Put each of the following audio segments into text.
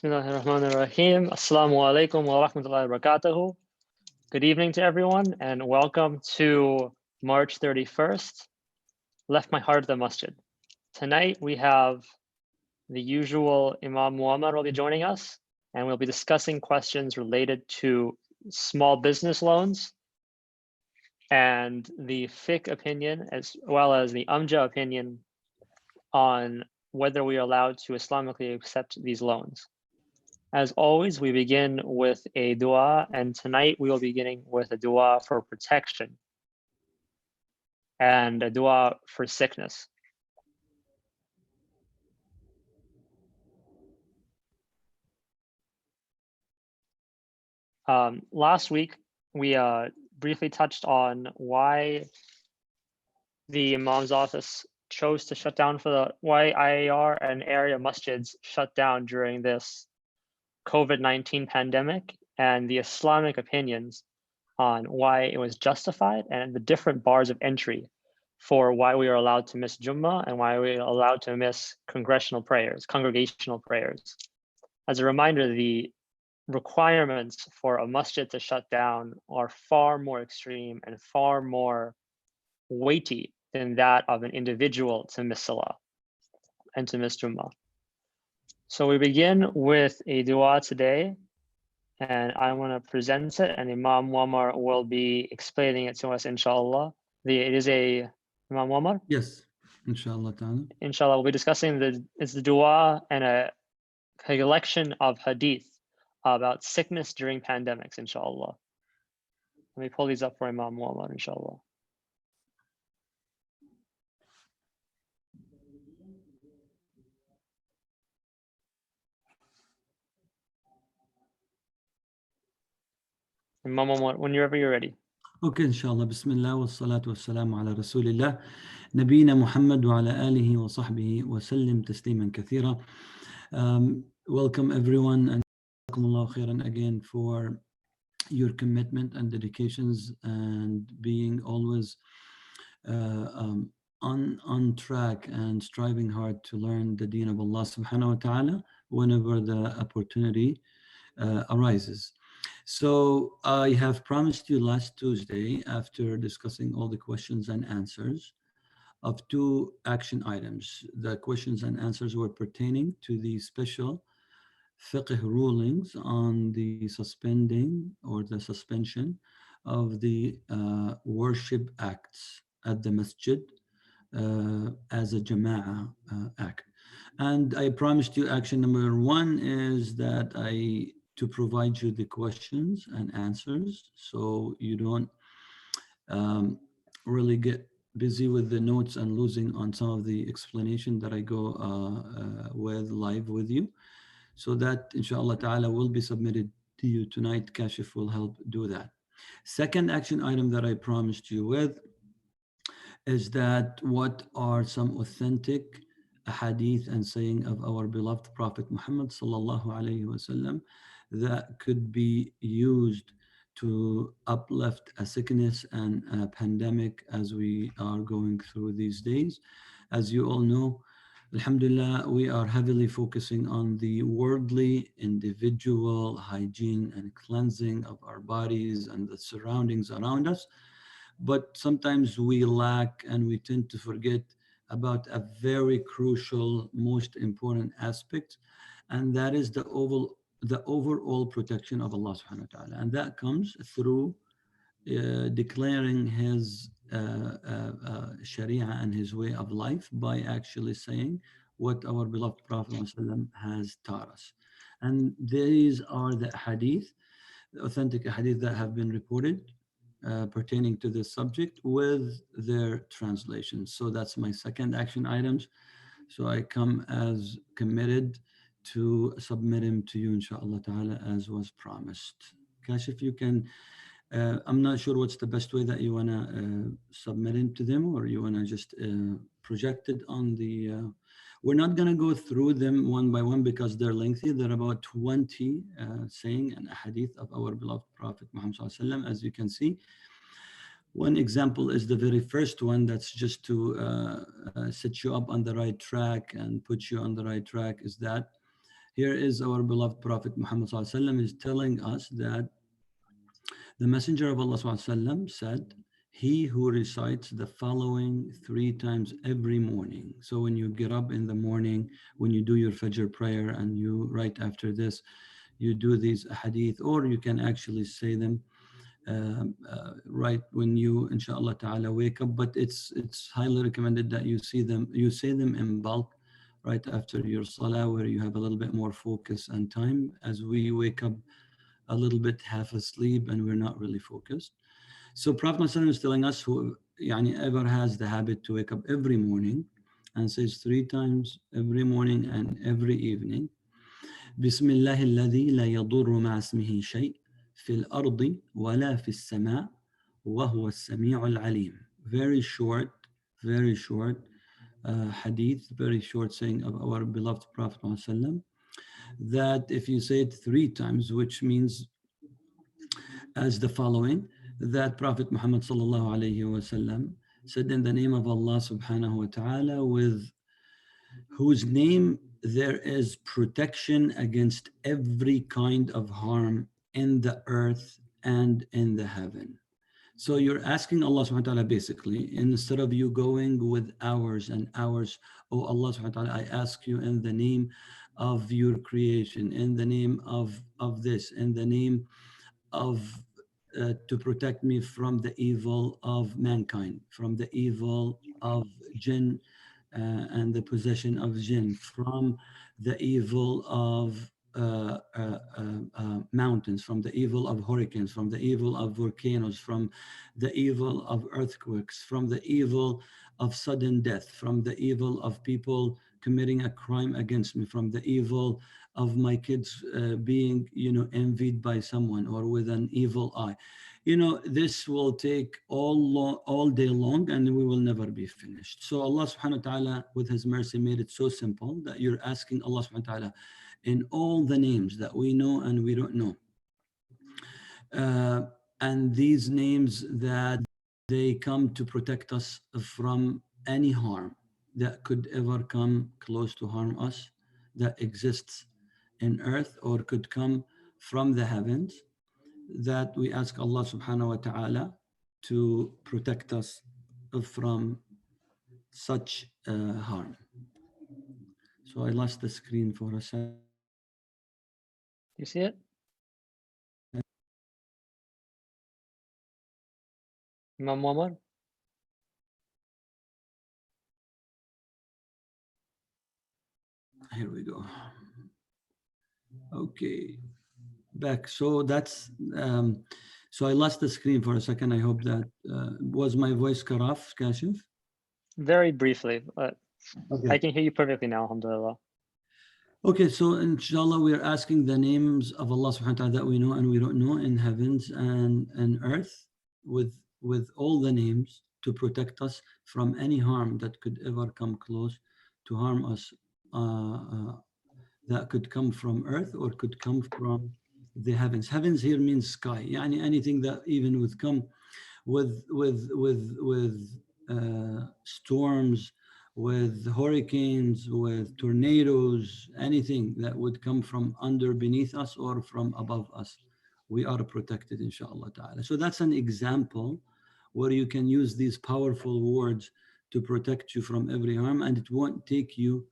Bismillahirrahmanirrahim. Assalamu alaikum wa rahmatullahi wa barakatuhu. Good evening to everyone and welcome to March 31st, Left My Heart at the Masjid. Tonight we have the usual Imam Muammar will be joining us and we'll be discussing questions related to small business loans and the Fiqh opinion as well as the Amja opinion on whether we are allowed to Islamically accept these loans. As always, we begin with a dua, and tonight we will be beginning with a dua for protection and a dua for sickness. Last week, we briefly touched on why the Imam's office chose to shut down why IAR and area masjids shut down during this COVID-19 pandemic and the Islamic opinions on why it was justified and the different bars of entry for why we are allowed to miss Jummah and why we are allowed to miss congregational prayers. As a reminder, the requirements for a masjid to shut down are far more extreme and far more weighty than that of an individual to miss Salah and to miss Jummah. So we begin with a dua today, and I want to present it, and Imam Muammar will be explaining it to us, inshallah. It is a Imam Muammar? Yes, inshallah ta'ala. Inshallah, we'll be discussing the dua and a collection of hadith about sickness during pandemics, inshallah. Let me pull these up for Imam Muammar, inshallah. Imam Muammar, whenever you're ready. Okay, inshallah. Bismillah wa salatu wa salamu ala rasulillah. Nabina Muhammad wa ala alihi wa sahbihi wa sallim tasliman kathira. Welcome everyone and jazakumullahu khairan again for your commitment and dedications and being always on track and striving hard to learn the deen of Allah subhanahu wa ta'ala whenever the opportunity arises. So I have promised you last Tuesday, after discussing all the questions and answers, of 2 action items. The questions and answers were pertaining to the special fiqh rulings on the suspending or the suspension of the worship acts at the masjid as a jama'ah act. And I promised you action number 1 is that to provide you the questions and answers so you don't really get busy with the notes and losing on some of the explanation that I go live with you. So that inshallah ta'ala will be submitted to you tonight. Kashif will help do that. Second action item that I promised you with is that what are some authentic hadith and saying of our beloved Prophet Muhammad sallallahu alayhi wasallam that could be used to uplift a sickness and a pandemic as we are going through these days. As you all know, alhamdulillah, we are heavily focusing on the worldly, individual hygiene and cleansing of our bodies and the surroundings around us. But sometimes we lack and we tend to forget about a very crucial, most important aspect, and that is the overall protection of Allah subhanahu wa ta'ala. And that comes through declaring his sharia and his way of life by actually saying what our beloved Prophet ﷺ has taught us. And these are the hadith, the authentic hadith that have been reported pertaining to this subject with their translations. So that's my second action items. So I come as committed to submit him to you, inshallah ta'ala, as was promised. Kash, if you can, I'm not sure what's the best way that you want to submit him to them, or you want to just project it on the, we're not going to go through them one by one because they're lengthy. There are about 20 saying and hadith of our beloved Prophet Muhammad sallallahu alaihi wasallam, as you can see. One example is the very first one that's just to set you up on the right track and put you on the right track is that Here is our beloved Prophet Muhammad ﷺ is telling us that the Messenger of Allah ﷺ said, he who recites the following 3 times every morning. So when you get up in the morning, when you do your Fajr prayer, and you right after this, you do these hadith, or you can actually say them right when you, inshallah ta'ala, wake up. But it's highly recommended that you say them in bulk right after your salah, where you have a little bit more focus and time, as we wake up a little bit half asleep and we're not really focused. So Prophet Muhammad is telling us, who ever has the habit to wake up every morning and says 3 times every morning and every evening, بسم الله الذي لا يضر مع اسمه شيء في الأرض ولا في السماء وهو السميع العليم. Very short hadith, very short saying of our beloved Prophet Muhammad, that if you say it 3 times, which means as the following, that Prophet Muhammad sallallahu alayhi wasallam said, in the name of Allah subhanahu wa ta'ala, with whose name there is protection against every kind of harm in the earth and in the heaven. So you're asking Allah subhanahu wa ta'ala, basically, instead of you going with hours and hours, oh Allah subhanahu wa ta'ala, I ask you in the name of your creation, in the name of this, in the name of to protect me from the evil of mankind, from the evil of jinn and the possession of jinn, from the evil of mountains, from the evil of hurricanes, from the evil of volcanoes, from the evil of earthquakes, from the evil of sudden death, from the evil of people committing a crime against me, from the evil of my kids being, envied by someone or with an evil eye. This will take all day long, and we will never be finished. So Allah subhanahu wa ta'ala, with His mercy, made it so simple that you're asking Allah subhanahu wa ta'ala in all the names that we know and we don't know. And these names that they come to protect us from any harm that could ever come close to harm us, that exists in earth or could come from the heavens, that we ask Allah subhanahu wa ta'ala to protect us from such harm. So I lost the screen for a second. You see it? Imam Muhammad? Here we go. Okay, back. So that's so I lost the screen for a second. I hope that was my voice cut off, Kashif? Very briefly, but okay. I can hear you perfectly now, alhamdulillah. Okay, so inshallah, we are asking the names of Allah subhanahu wa ta'ala that we know and we don't know in heavens and earth, with all the names, to protect us from any harm that could ever come close to harm us, that could come from earth or could come from the heavens. Heavens here means sky. Anything that even would come with storms, with hurricanes, with tornadoes, anything that would come from under, beneath us, or from above us, we are protected, inshallah ta'ala. So that's an example where you can use these powerful words to protect you from every harm, and it won't take you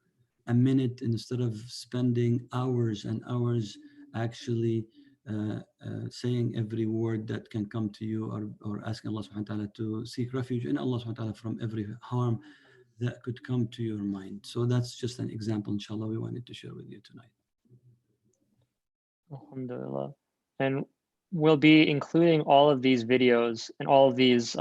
a minute instead of spending hours and hours actually saying every word that can come to you, or asking Allah subhanahu wa ta'ala to seek refuge in Allah subhanahu wa ta'ala from every harm that could come to your mind. So that's just an example, inshallah, we wanted to share with you tonight. Alhamdulillah. And we'll be including all of these videos and all of these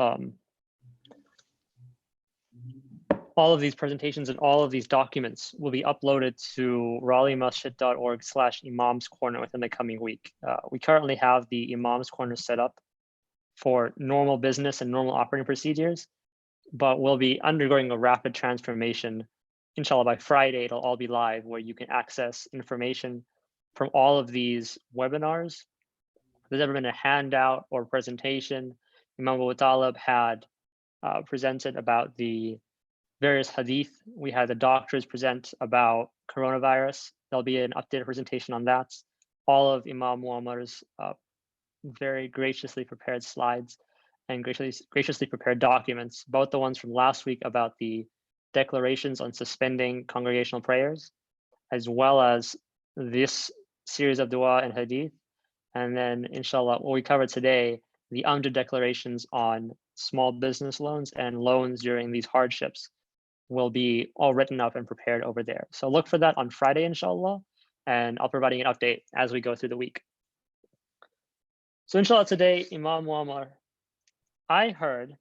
presentations and all of these documents will be uploaded to raleighmasjid.org/Imam's Corner within the coming week. We currently have the Imam's Corner set up for normal business and normal operating procedures, but we'll be undergoing a rapid transformation. Inshallah, by Friday, it'll all be live, where you can access information from all of these webinars. If there's ever been a handout or presentation Imam AbuTaleb had presented about the various hadith, we had the doctors present about coronavirus There'll be an updated presentation on that. All of Imam Muammar's very graciously prepared slides and graciously prepared documents, both the ones from last week about the declarations on suspending congregational prayers, as well as this series of dua and hadith. And then, inshallah, what we covered today, the declarations on small business loans and loans during these hardships will be all written up and prepared over there. So look for that on Friday, inshallah, and I'll providing an update as we go through the week. So inshallah today, Imam Muammar, I heard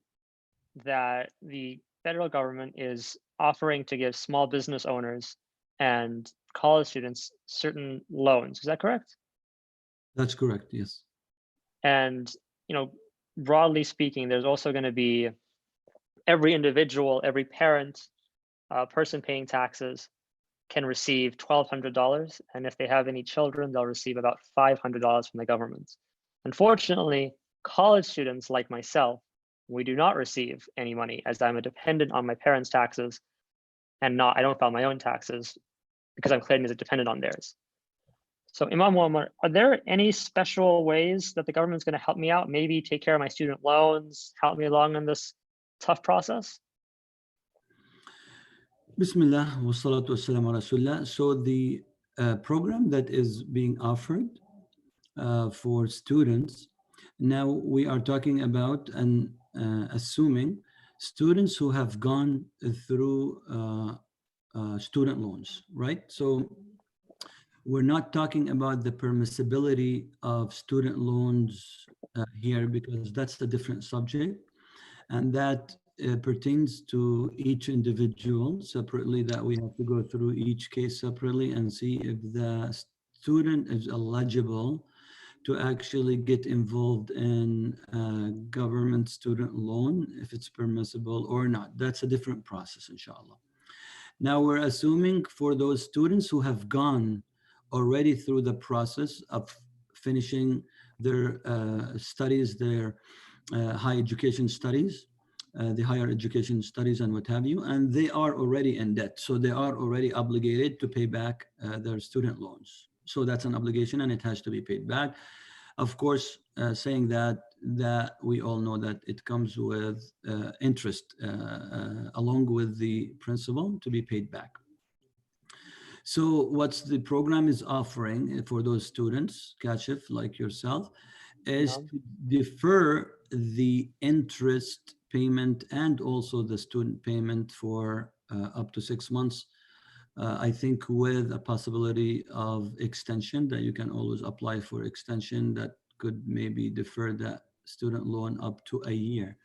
that the federal government is offering to give small business owners and college students certain loans. Is that correct? That's correct, yes. And, broadly speaking, there's also going to be every individual, every parent, person paying taxes can receive $1,200. And if they have any children, they'll receive about $500 from the government. Unfortunately, college students like myself, we do not receive any money as I'm a dependent on my parents' taxes and I don't file my own taxes because I'm claiming as a dependent on theirs. So Imam Muammar, are there any special ways that the government's going to help me out? Maybe take care of my student loans, help me along in this tough process? Bismillah wa salatu wa salam ala Rasulullah. So the program that is being offered for students, now we are talking about and assuming students who have gone through student loans, right? So we're not talking about the permissibility of student loans here because that's a different subject, and that pertains to each individual separately, that we have to go through each case separately and see if the student is eligible to actually get involved in government student loan, if it's permissible or not. That's a different process, inshallah. Now we're assuming for those students who have gone already through the process of finishing their studies, their higher education studies and what have you, and they are already in debt. So they are already obligated to pay back their student loans. So that's an obligation and it has to be paid back. Of course, saying that we all know that it comes with interest along with the principal to be paid back. So what's the program is offering for those students, Kashif, like yourself, is to defer the interest payment and also the student payment for up to 6 months. I think with a possibility of extension, that you can always apply for extension that could maybe defer that student loan up to a year.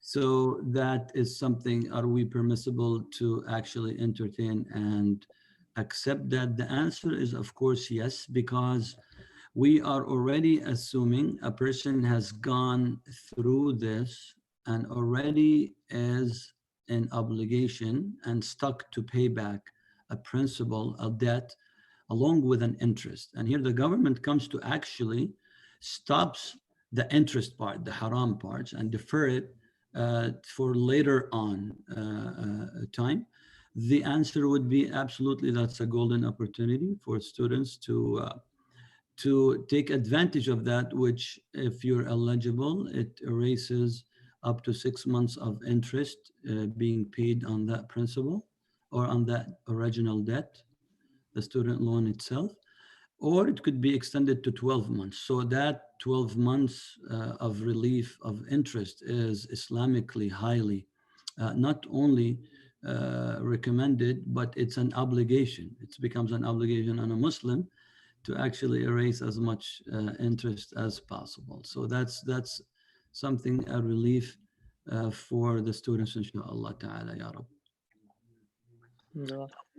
So that is something, are we permissible to actually entertain and accept that? The answer is, of course, yes, because we are already assuming a person has gone through this and already is in obligation and stuck to pay back a principal, a debt, along with an interest. And here the government comes to actually stops the interest part, the haram parts, and defer it for later on time. The answer would be absolutely, that's a golden opportunity for students to take advantage of that, which if you're eligible, it erases up to 6 months of interest being paid on that principal or on that original debt, the student loan itself, or it could be extended to 12 months. So that 12 months of relief of interest is Islamically highly not only recommended, but it's an obligation. It becomes an obligation on a Muslim to actually erase as much interest as possible. So that's something, a relief for the students, inshallah ta'ala, ya Rab.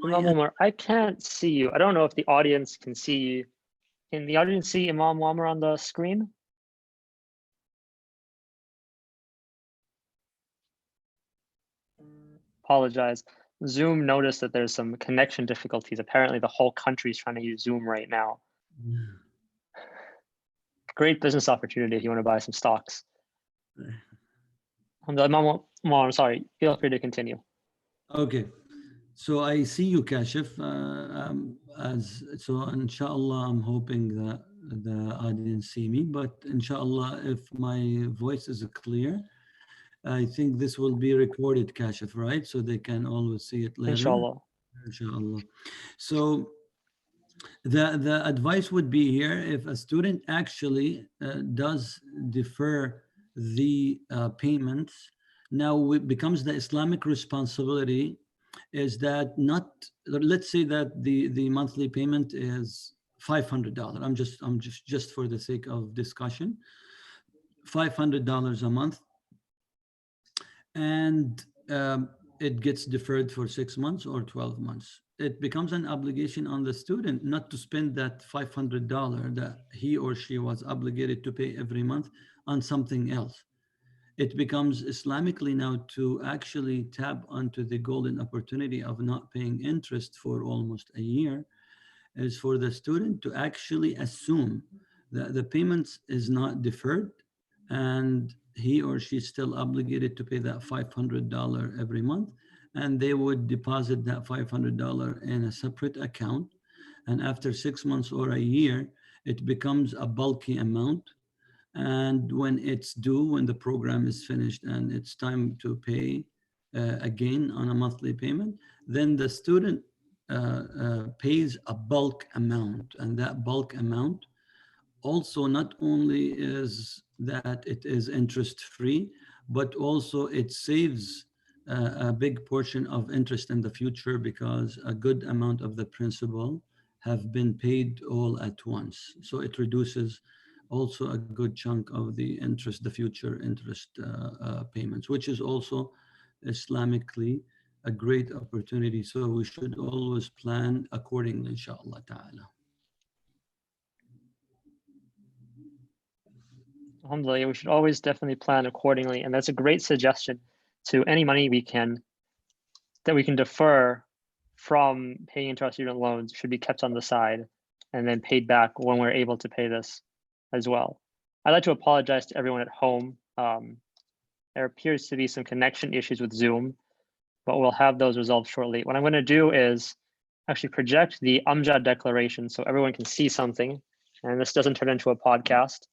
Imam Muammar, I can't see you. I don't know if the audience can see you. Can the audience see Imam Muammar on the screen? Apologize. Zoom noticed that there's some connection difficulties. Apparently the whole country is trying to use Zoom right now. Great business opportunity if you want to buy some stocks. Imam Muammar, I'm sorry, feel free to continue. Okay. So I see you, Kashif. So inshallah, I'm hoping that the audience see me, but inshallah, if my voice is clear, I think this will be recorded, Kashif, right? So they can always see it later, Inshallah. inshallah. So the advice would be here, if a student actually does defer the payments, now it becomes the Islamic responsibility is that not, let's say that the monthly payment is $500. I'm just for the sake of discussion, $500 a month, and it gets deferred for 6 months or 12 months. It becomes an obligation on the student not to spend that $500 that he or she was obligated to pay every month on something else. It becomes Islamically now to actually tap onto the golden opportunity of not paying interest for almost a year, is for the student to actually assume that the payments is not deferred and he or she is still obligated to pay that $500 every month, and they would deposit that $500 in a separate account, and after 6 months or a year it becomes a bulky amount, and when it's due, when the program is finished and it's time to pay again on a monthly payment, then the student pays a bulk amount. And that bulk amount also not only is that it is interest free, but also it saves a big portion of interest in the future, because a good amount of the principal have been paid all at once. So it reduces also a good chunk of the interest, the future interest payments, which is also Islamically a great opportunity. So we should always plan accordingly, inshallah ta'ala. Alhamdulillah, we should always definitely plan accordingly. And that's a great suggestion to any money that we can defer from paying into our student loans should be kept on the side and then paid back when we're able to pay this as well. I'd like to apologize to everyone at home. There appears to be some connection issues with Zoom, but we'll have those resolved shortly. What I'm going to do is actually project the Amjad declaration so everyone can see something, and this doesn't turn into a podcast.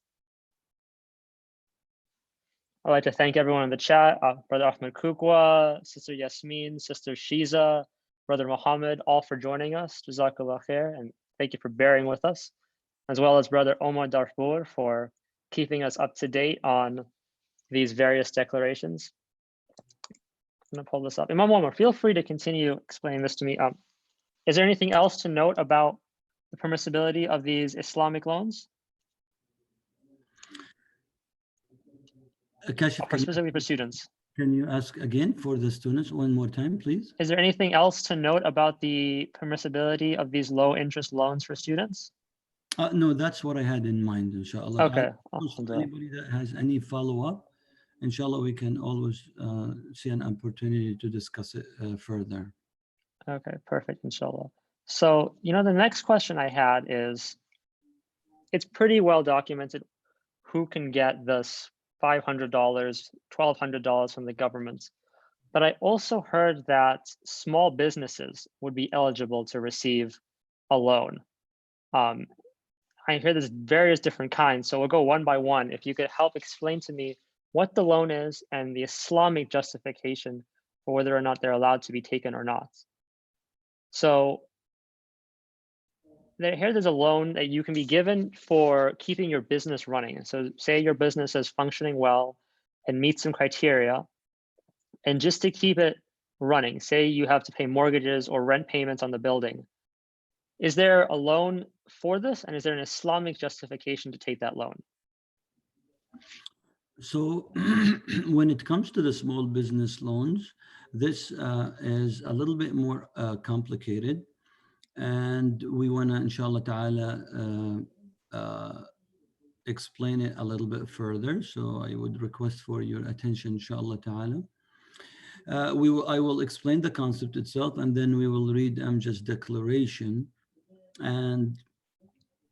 I'd like to thank everyone in the chat, Brother Ahmed Kukwa, Sister Yasmin, Sister Shiza, Brother Muhammad, all for joining us. Jazakallah khair, and thank you for bearing with us, as well as Brother Omar Darfur for keeping us up to date on these various declarations. I'm gonna pull this up. Imam Omar, feel free to continue explaining this to me. Is there anything else to note about the permissibility of these Islamic loans? Kashif, Specifically for students. can you ask again for the students one more time, please? Is there anything else to note about the permissibility of these low interest loans for students? No, that's what I had in mind, inshallah. Okay. Anybody that has any follow-up, inshallah, we can always see an opportunity to discuss it further. Okay, perfect, inshallah. So, the next question I had is, it's pretty well documented who can get this $500, $1,200 from the government. But I also heard that small businesses would be eligible to receive a loan. I hear there's various different kinds, so we'll go one by one. If you could help explain to me what the loan is and the Islamic justification for whether or not they're allowed to be taken or not. So here there's a loan that you can be given for keeping your business running. So say your business is functioning well and meets some criteria, and just to keep it running, say you have to pay mortgages or rent payments on the building. Is there a loan for this, and is there an Islamic justification to take that loan? So when it comes to the small business loans, this is a little bit more complicated, and we want to, inshallah ta'ala, explain it a little bit further. So I would request for your attention, inshallah ta'ala. I will explain the concept itself, and then we will read Amjad's declaration, and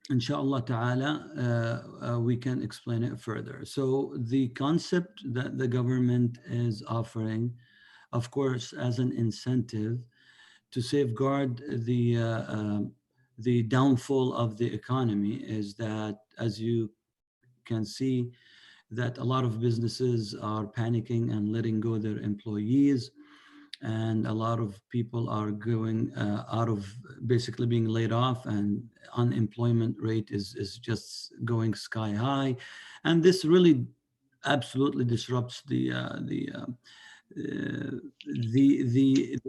inshallah ta'ala, we can explain it further. So the concept that the government is offering, of course, as an incentive to safeguard the downfall of the economy is that, as you can see, that a lot of businesses are panicking and letting go their employees, and a lot of people are going out of, basically being laid off, and unemployment rate is just going sky high, and this really absolutely disrupts the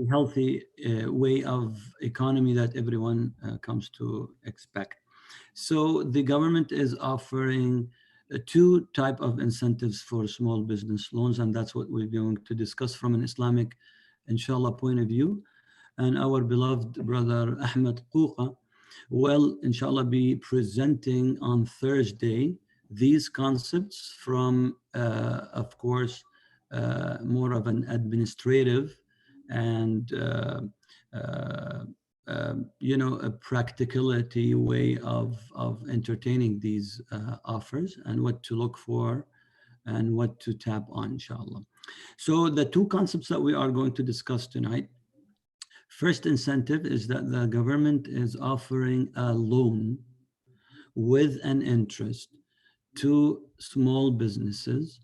healthy way of economy that everyone comes to expect. So the government is offering two type of incentives for small business loans, and that's what we're going to discuss from an Islamic, inshallah, point of view. And our beloved brother Ahmed Quqa will, inshallah, be presenting on Thursday these concepts from, of course, more of an administrative and a practicality way of entertaining these offers, and what to look for and what to tap on, inshallah. So the two concepts that we are going to discuss tonight, first incentive is that the government is offering a loan with an interest to small businesses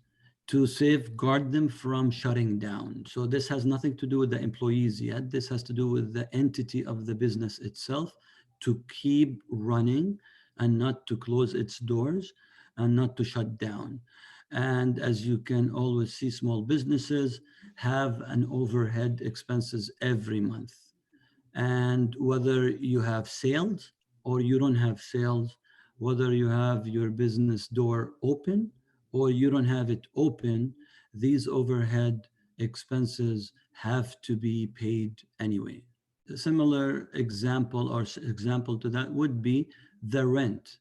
to safeguard them from shutting down. So this has nothing to do with the employees yet. This has to do with the entity of the business itself to keep running and not to close its doors and not to shut down. And as you can always see, small businesses have an overhead expenses every month. And whether you have sales or you don't have sales, whether you have your business door open or you don't have it open, these overhead expenses have to be paid anyway. A similar example to that would be the rent.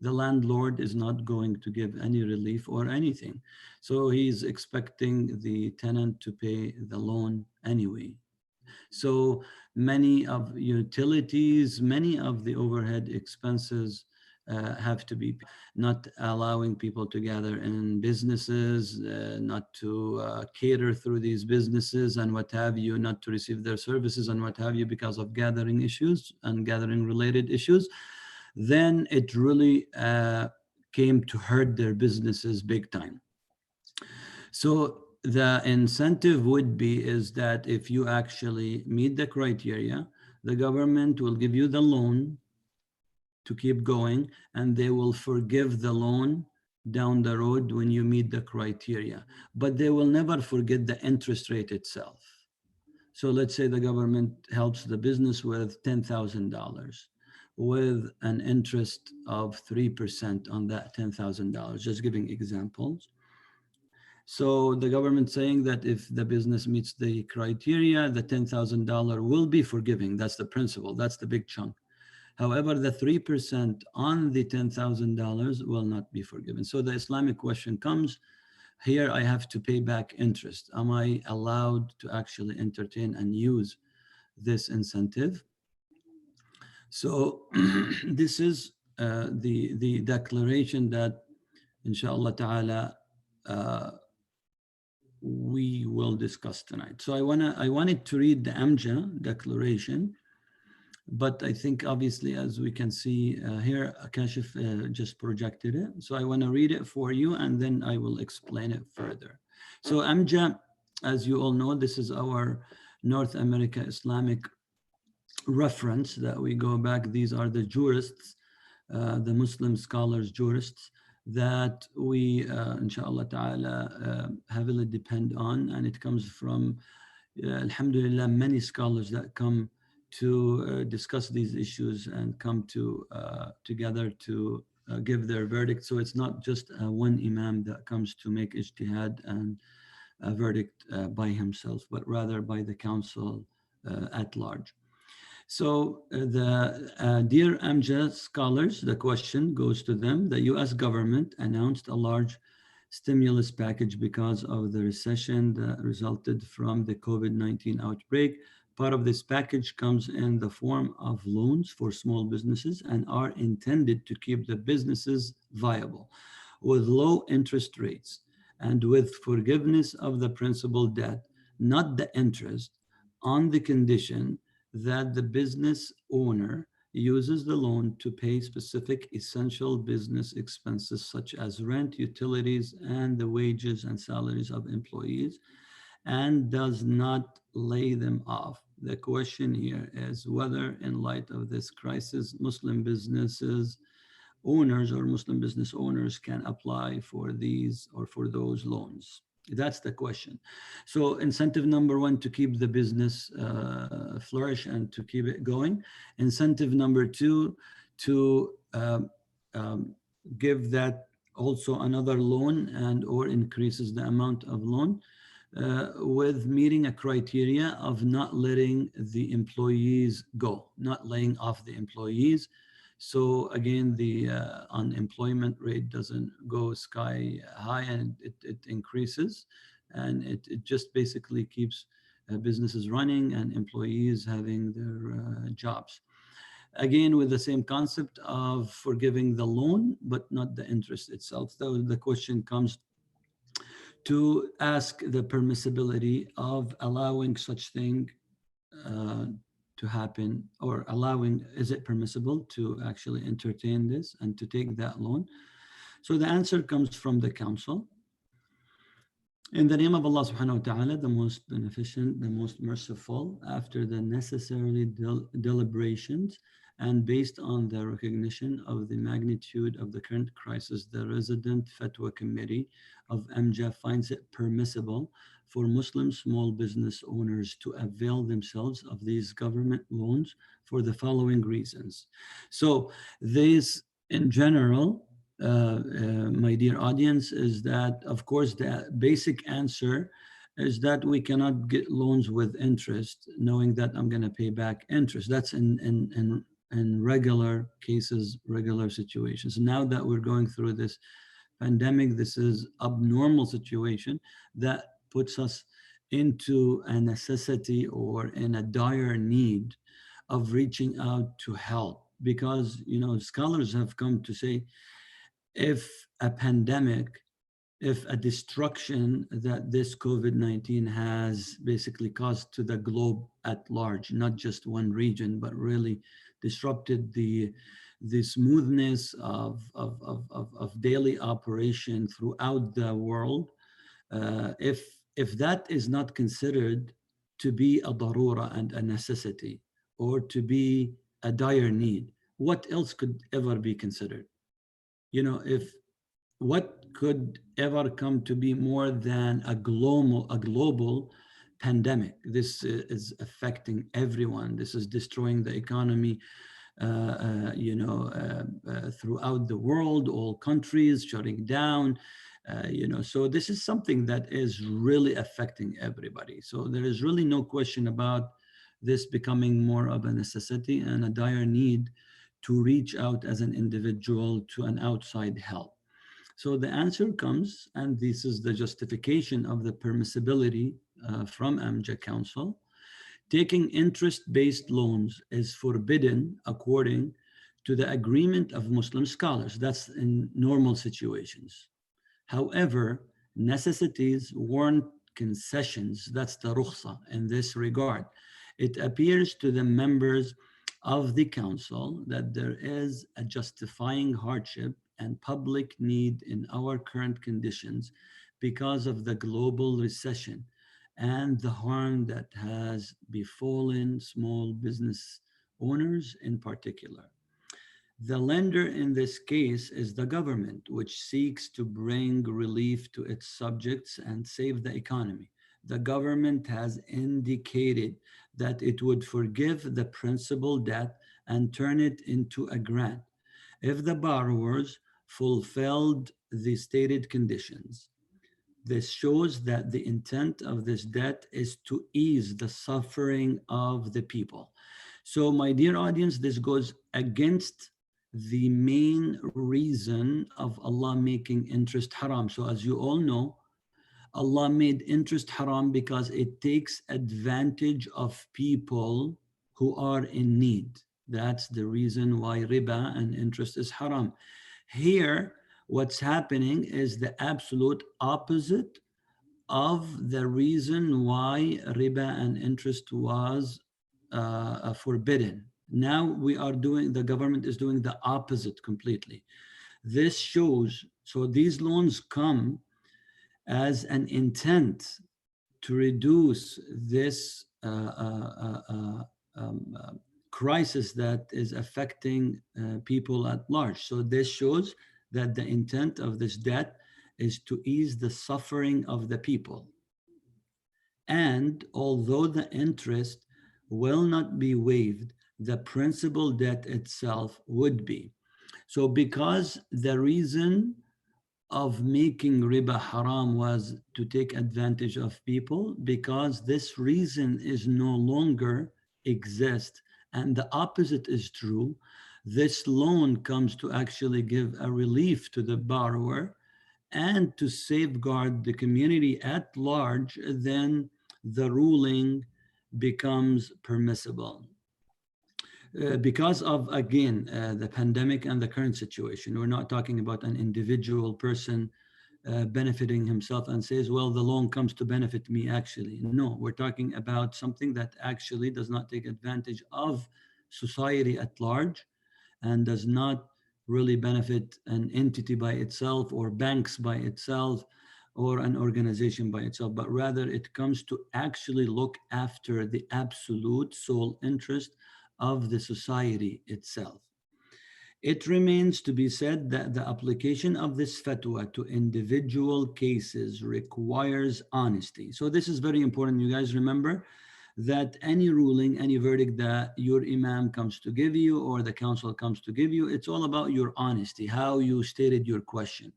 The landlord is not going to give any relief or anything. So he's expecting the tenant to pay the loan anyway. So many of utilities, many of the overhead expenses have to be not allowing people to gather in businesses, not to cater through these businesses and what have you, not to receive their services and what have you because of gathering issues and gathering related issues. Then it really came to hurt their businesses big time. So the incentive would be is that if you actually meet the criteria, the government will give you the loan to keep going, and they will forgive the loan down the road when you meet the criteria. But they will never forget the interest rate itself. So let's say the government helps the business with $10,000 with an interest of 3% on that $10,000, just giving examples. So the government saying that if the business meets the criteria, the $10,000 will be forgiving. That's the principle. That's the big chunk. However, the 3% on the $10,000 will not be forgiven. So the Islamic question comes, here I have to pay back interest. Am I allowed to actually entertain and use this incentive? So this is the declaration that, inshallah ta'ala, we will discuss tonight. So I wanted to read the AMJA declaration, but I think obviously, as we can see here, Kashif just projected it. So I want to read it for you and then I will explain it further. So AMJA, as you all know, this is our North America Islamic reference that we go back. These are the jurists, the Muslim scholars, jurists that we, inshallah ta'ala, heavily depend on. And it comes from, alhamdulillah, many scholars that come to discuss these issues and come to together to give their verdict. So it's not just one imam that comes to make ijtihad and a verdict by himself, but rather by the council at large. So the dear AMJA scholars, the question goes to them. The US government announced a large stimulus package because of the recession that resulted from the COVID-19 outbreak. Part of this package comes in the form of loans for small businesses and are intended to keep the businesses viable with low interest rates and with forgiveness of the principal debt, not the interest, on the condition that the business owner uses the loan to pay specific essential business expenses such as rent, utilities, and the wages and salaries of employees, and does not lay them off. The question here is whether, in light of this crisis, Muslim businesses owners or Muslim business owners can apply for these or for those loans. That's the question. So incentive number one, to keep the business flourish and to keep it going. Incentive number two, to give that also another loan and or increases the amount of loan with meeting a criteria of not letting the employees go, not laying off the employees. So again, the unemployment rate doesn't go sky high, and it increases, and it just basically keeps businesses running and employees having their jobs. Again, with the same concept of forgiving the loan, but not the interest itself. So the question comes to ask the permissibility of allowing such thing uh, to happen, or allowing, is it permissible to actually entertain this and to take that loan? So the answer comes from the council. In the name of Allah subhanahu wa ta'ala, the most beneficent, the most merciful, after the necessary deliberations and based on the recognition of the magnitude of the current crisis, the resident Fatwa Committee of AMJA finds it permissible for Muslim small business owners to avail themselves of these government loans for the following reasons. So this, in general, my dear audience, is that, of course, the basic answer is that we cannot get loans with interest knowing that I'm going to pay back interest. That's in regular cases, regular situations. Now that we're going through this pandemic, this is abnormal situation that puts us into a necessity or in a dire need of reaching out to help, because, you know, scholars have come to say, if a pandemic, if a destruction that this COVID-19 has basically caused to the globe at large, not just one region, but really disrupted the smoothness of daily operation throughout the world, if that is not considered to be a darura and a necessity, or to be a dire need, what else could ever be considered? You know, if what could ever come to be more than a global pandemic? This is affecting everyone. This is destroying the economy, throughout the world, all countries shutting down, so this is something that is really affecting everybody. So there is really no question about this becoming more of a necessity and a dire need to reach out as an individual to an outside help. So the answer comes, and this is the justification of the permissibility from AMJA Council. Taking interest-based loans is forbidden according to the agreement of Muslim scholars. That's in normal situations. However, necessities warrant concessions. That's the rukhsa in this regard. It appears to the members of the council that there is a justifying hardship and public need in our current conditions because of the global recession and the harm that has befallen small business owners in particular. The lender in this case is the government, which seeks to bring relief to its subjects and save the economy. The government has indicated that it would forgive the principal debt and turn it into a grant if the borrowers fulfilled the stated conditions. This shows that the intent of this debt is to ease the suffering of the people. So, my dear audience, this goes against the main reason of Allah making interest haram. So, as you all know, Allah made interest haram because it takes advantage of people who are in need. That's the reason why riba and interest is haram. Here, what's happening is the absolute opposite of the reason why riba and interest was forbidden. Now the government is doing the opposite completely. This shows, so these loans come as an intent to reduce this crisis that is affecting people at large. So this shows that the intent of this debt is to ease the suffering of the people. And although the interest will not be waived, the principal debt itself would be. So because the reason of making riba haram was to take advantage of people, because this reason is no longer exist, and the opposite is true, this loan comes to actually give a relief to the borrower and to safeguard the community at large, then the ruling becomes permissible. Because of, again, the pandemic and the current situation, we're not talking about an individual person benefiting himself and says, well, the loan comes to benefit me actually. No, we're talking about something that actually does not take advantage of society at large and does not really benefit an entity by itself or banks by itself or an organization by itself, but rather it comes to actually look after the absolute sole interest of the society itself. It remains to be said that the application of this fatwa to individual cases requires honesty. So this is very important. You guys remember that any ruling, any verdict that your imam comes to give you or the council comes to give you, it's all about your honesty, how you stated your question.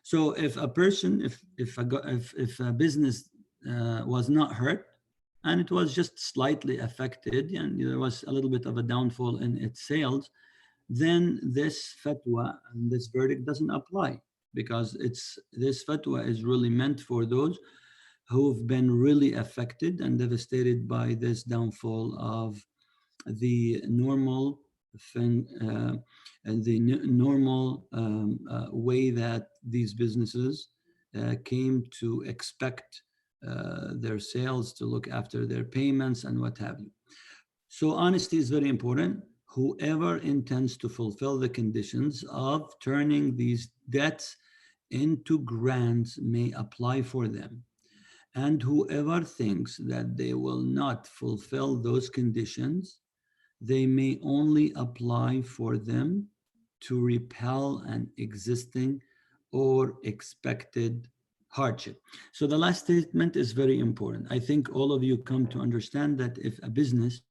So if a person, if a business was not hurt and it was just slightly affected and there was a little bit of a downfall in its sales, then this fatwa and this verdict doesn't apply, because this fatwa is really meant for those who've been really affected and devastated by this downfall of the normal thing, and the normal way that these businesses came to expect their sales, to look after their payments and what have you. So honesty is very important. Whoever intends to fulfill the conditions of turning these debts into grants may apply for them. And whoever thinks that they will not fulfill those conditions, they may only apply for them to repel an existing or expected hardship. So the last statement is very important. I think all of you come to understand that if a business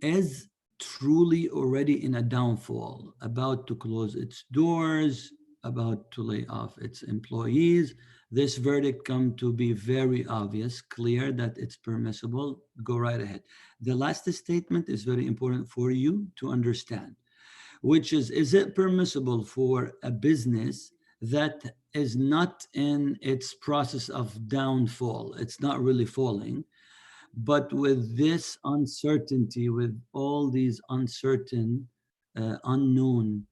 is truly already in a downfall, about to close its doors, about to lay off its employees, this verdict come to be very obvious, clear that it's permissible, go right ahead. The last statement is very important for you to understand, which is it permissible for a business that is not in its process of downfall, it's not really falling, but with this uncertainty, with all these uncertain, unknown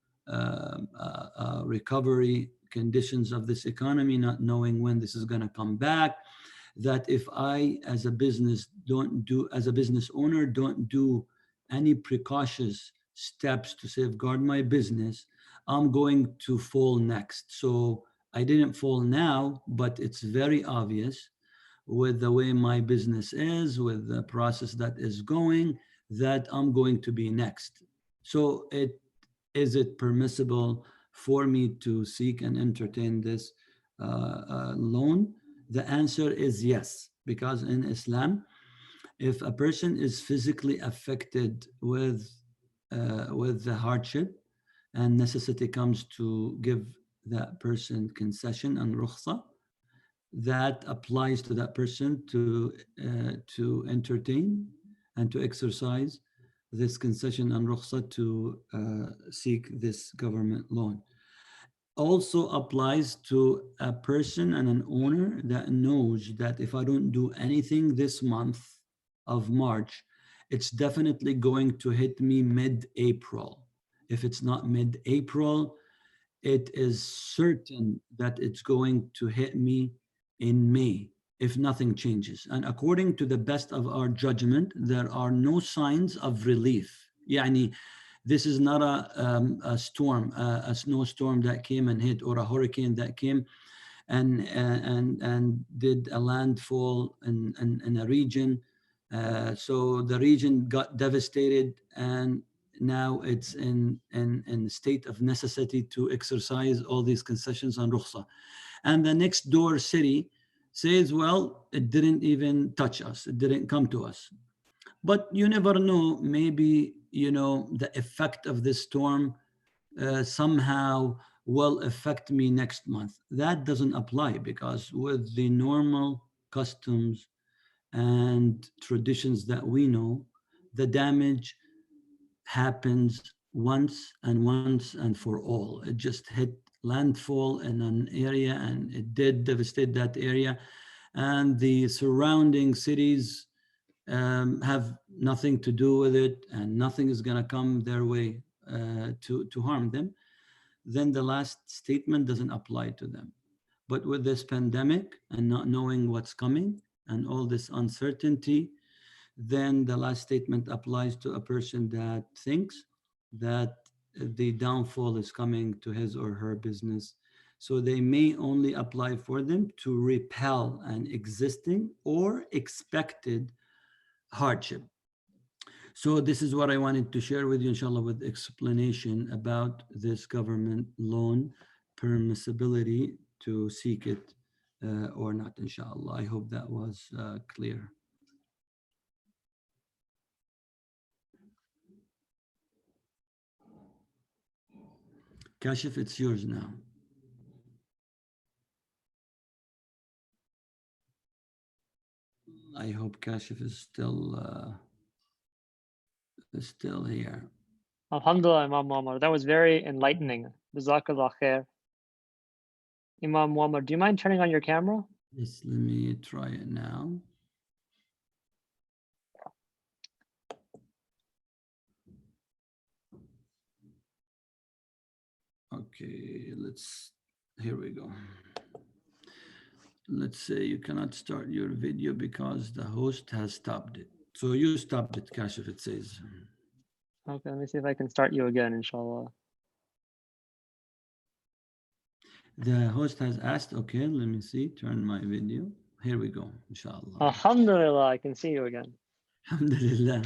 recovery conditions of this economy, not knowing when this is going to come back, that if I, as a business owner, don't do any precautious steps to safeguard my business, I'm going to fall next. So I didn't fall now, but it's very obvious with the way my business is, with the process that is going, that I'm going to be next. So is it permissible for me to seek and entertain this loan? The answer is yes, because in Islam, if a person is physically affected with the hardship and necessity comes to give that person concession and rukhsa, that applies to that person to entertain and to exercise this concession and rukhsa to seek this government loan. Also applies to a person and an owner that knows that if I don't do anything this month of March, it's definitely going to hit me mid-April. If it's not mid-April, it is certain that it's going to hit me in May. if nothing changes. And according to the best of our judgment, there are no signs of relief. Yani, this is not a storm, a snowstorm that came and hit, or a hurricane that came and did a landfall in a region. So the region got devastated, and now it's in a state of necessity to exercise all these concessions on rukhsa. And the next door city says, well, it didn't even touch us. It didn't come to us. But you never know, maybe, the effect of this storm somehow will affect me next month. That doesn't apply, because with the normal customs and traditions that we know, the damage happens once and for all. It just hit landfall in an area, and it did devastate that area. And the surrounding cities have nothing to do with it, and nothing is going to come their way to harm them. Then the last statement doesn't apply to them. But with this pandemic and not knowing what's coming and all this uncertainty, then the last statement applies to a person that thinks that the downfall is coming to his or her business. So they may only apply for them to repel an existing or expected hardship. So this is what I wanted to share with you, inshallah, with explanation about this government loan permissibility to seek it or not, inshallah. I hope that was clear. Kashif, it's yours now. I hope Kashif is still here. Alhamdulillah, Imam Muhammad. That was very enlightening. Jazakallah khair. Imam Muhammad, do you mind turning on your camera? Yes, let me try it now. Okay, here we go. Let's say you cannot start your video because the host has stopped it. So you stopped it, Kashif, it says. Okay, let me see if I can start you again, inshallah. The host has asked, okay, let me see, turn my video. Here we go, inshallah. Alhamdulillah, I can see you again. Alhamdulillah.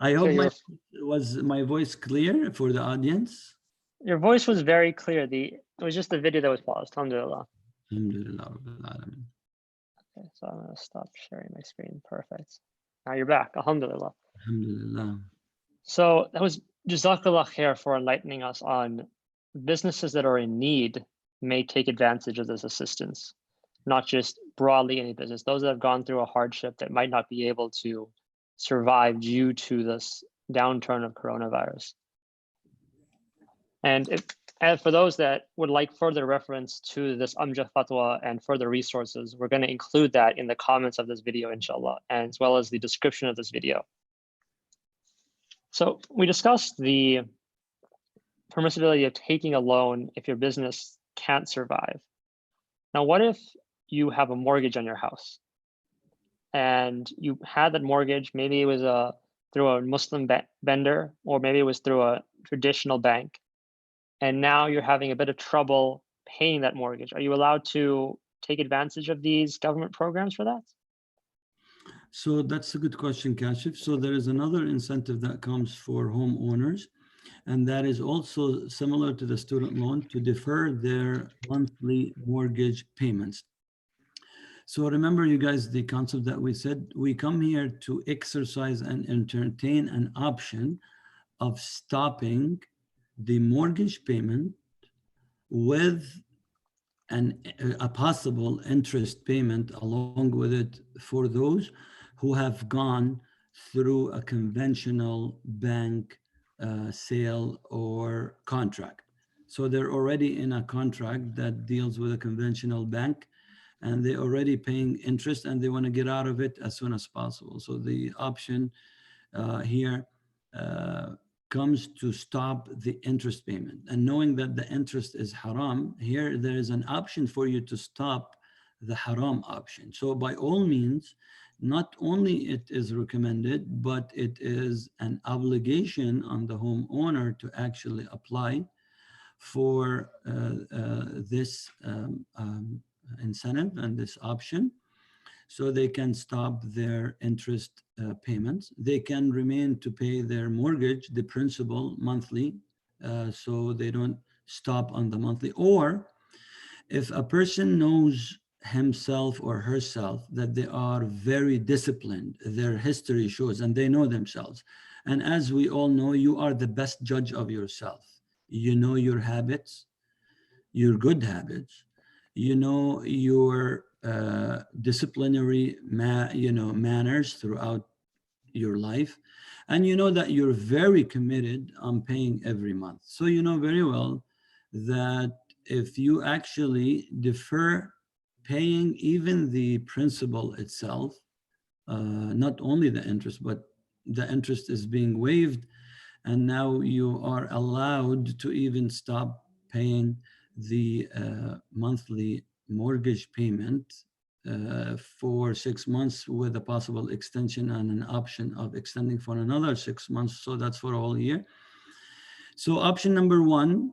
I hope was my voice clear for the audience? Your voice was very clear. It was just the video that was paused. Alhamdulillah. Alhamdulillah. Okay, so I'm going to stop sharing my screen. Perfect. Now you're back. Alhamdulillah. Alhamdulillah. So that was Jazakallah khair for enlightening us on businesses that are in need may take advantage of this assistance, not just broadly any business. Those that have gone through a hardship that might not be able to survive due to this downturn of coronavirus. And for those that would like further reference to this Amjad fatwa and further resources, we're going to include that in the comments of this video, inshallah, as well as the description of this video. So we discussed the permissibility of taking a loan if your business can't survive. Now, what if you have a mortgage on your house and you had that mortgage, maybe it was through a Muslim vendor, or maybe it was through a traditional bank, and now you're having a bit of trouble paying that mortgage? Are you allowed to take advantage of these government programs for that? So that's a good question, Kashif. So there is another incentive that comes for homeowners, and that is also similar to the student loan, to defer their monthly mortgage payments. So remember, you guys, the concept that we said, we come here to exercise and entertain an option of stopping the mortgage payment with a possible interest payment along with it for those who have gone through a conventional bank sale or contract. So they're already in a contract that deals with a conventional bank, and they're already paying interest, and they want to get out of it as soon as possible. So the option here comes to stop the interest payment. And knowing that the interest is haram, here there is an option for you to stop the haram option. So by all means, not only it is recommended, but it is an obligation on the homeowner to actually apply for this incentive and this option, so they can stop their interest payments. They can remain to pay their mortgage, the principal monthly, so they don't stop on the monthly. Or if a person knows himself or herself that they are very disciplined, their history shows, and they know themselves. And as we all know, you are the best judge of yourself. You know your habits, your good habits, you know your disciplinary manners throughout your life, and you know that you're very committed on paying every month. So you know very well that if you actually defer paying even the principal itself, not only the interest, but the interest is being waived, and now you are allowed to even stop paying the monthly mortgage payment for 6 months, with a possible extension and an option of extending for another 6 months. So that's for a whole year. So option number one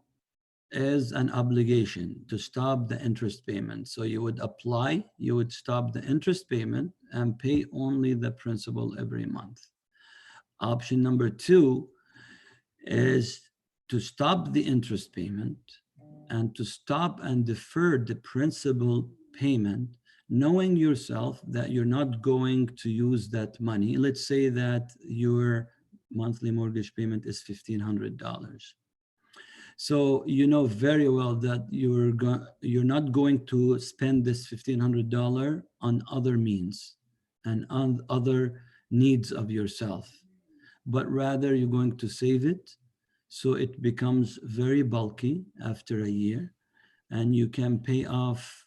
is an obligation to stop the interest payment. So you would apply, you would stop the interest payment and pay only the principal every month. Option number two is to stop the interest payment and to stop and defer the principal payment, knowing yourself that you're not going to use that money. Let's say that your monthly mortgage payment is $1,500. So you know very well that you're not going to spend this $1,500 on other means and on other needs of yourself, but rather you're going to save it, so it becomes very bulky after a year, and you can pay off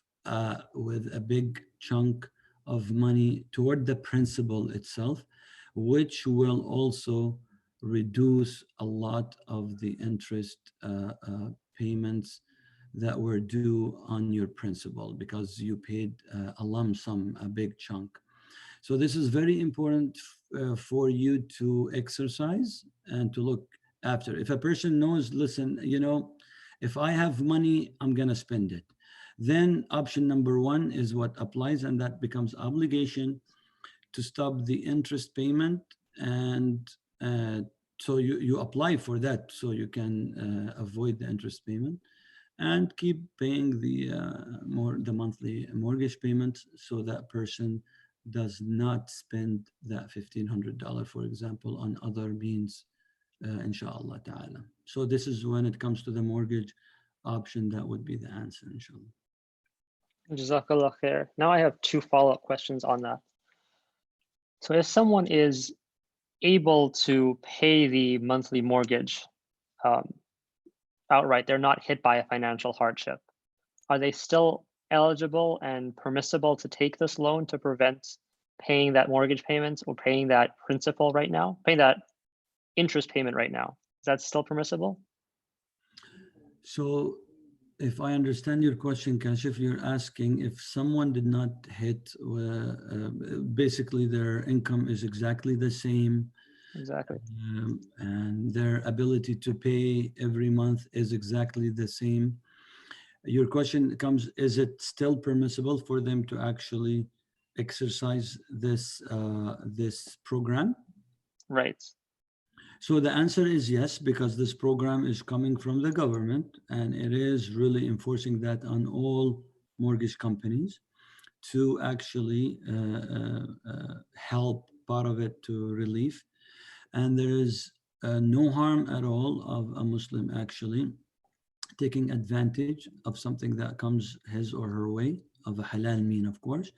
with a big chunk of money toward the principal itself, which will also reduce a lot of the interest payments that were due on your principal, because you paid a lump sum, a big chunk. So this is very important for you to exercise and to look after. If a person knows, listen, if I have money, I'm going to spend it, then option number one is what applies, and that becomes obligation to stop the interest payment. And so you apply for that so you can avoid the interest payment and keep paying the monthly mortgage payments, so that person does not spend that $1,500, for example, on other means, inshallah ta'ala. So this is when it comes to the mortgage option, that would be the answer, inshallah. Jazakallah khair. Now I have two follow-up questions on that. So if someone is able to pay the monthly mortgage outright, they're not hit by a financial hardship, are they still eligible and permissible to take this loan to prevent paying that mortgage payment or paying that principal right now, paying that interest payment right now? Is that still permissible? So if I understand your question, Kashif, you're asking if someone did not hit, basically their income is exactly the same. Exactly. And their ability to pay every month is exactly the same. Your question comes, is it still permissible for them to actually exercise this program? Right. So the answer is yes, because this program is coming from the government, and it is really enforcing that on all mortgage companies to actually help part of it to relief. And there is no harm at all of a Muslim actually taking advantage of something that comes his or her way, of a halal mean, of course,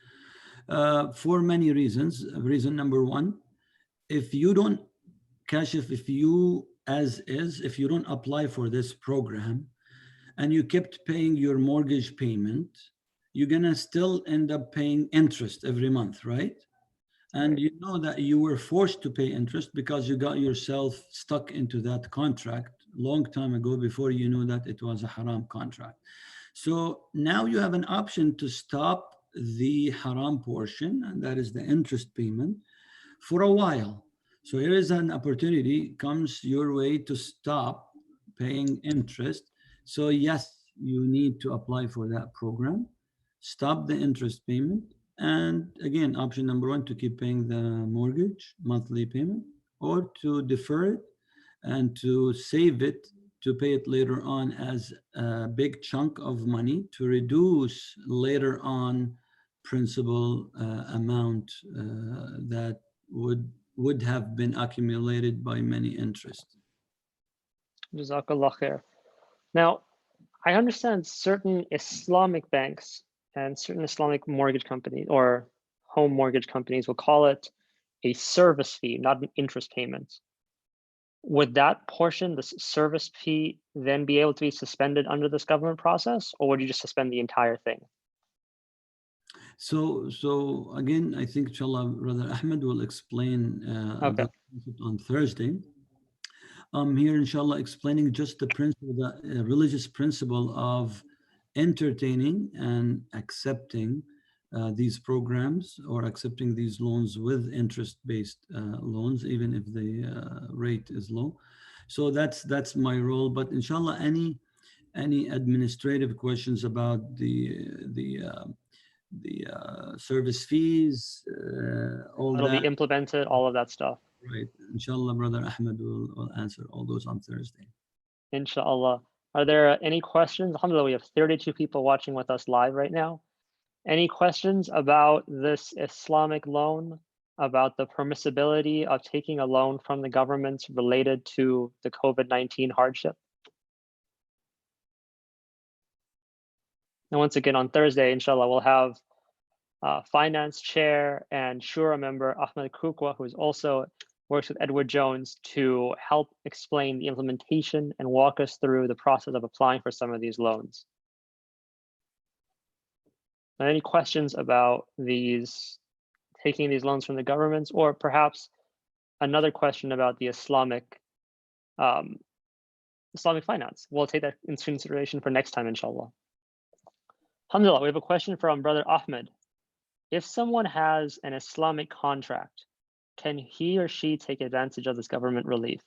for many reasons. Reason number one, if you don't, Kashif, if you don't apply for this program and you kept paying your mortgage payment, you're gonna still end up paying interest every month, right? And you know that you were forced to pay interest because you got yourself stuck into that contract long time ago before you knew that it was a haram contract. So now you have an option to stop the haram portion, and that is the interest payment, for a while. So here is an opportunity comes your way to stop paying interest. So yes, you need to apply for that program, stop the interest payment, and again, option number one, to keep paying the mortgage monthly payment, or to defer it and to save it to pay it later on as a big chunk of money to reduce later on principal amount that would have been accumulated by many interest. Jazakallah khair. Now, I understand certain Islamic banks and certain Islamic mortgage companies or home mortgage companies will call it a service fee, not an interest payment. Would that portion, the service fee, then be able to be suspended under this government process, or would you just suspend the entire thing? So again, I think inshallah, Brother Ahmed will explain Okay. that on Thursday. I'm here, inshallah, explaining just the principle, the religious principle of entertaining and accepting these programs, or accepting these loans with interest-based loans, even if the rate is low. So that's my role. But inshallah, any administrative questions about the service fees, all It'll be that, implemented, all of that stuff. right? Inshallah, Brother Ahmed will answer all those on Thursday. Inshallah. Are there any questions? Alhamdulillah, we have 32 people watching with us live right now. Any questions about this Islamic loan, about the permissibility of taking a loan from the government related to the COVID-19 hardship? And once again, on Thursday, inshallah, we'll have finance chair and Shura member Ahmed Kukwa, who is also works with Edward Jones to help explain the implementation and walk us through the process of applying for some of these loans. Any questions about taking these loans from the government, or perhaps another question about the Islamic finance? We'll take that into consideration for next time, inshallah. Alhamdulillah, we have a question from Brother Ahmed. If someone has an Islamic contract, can he or she take advantage of this government relief?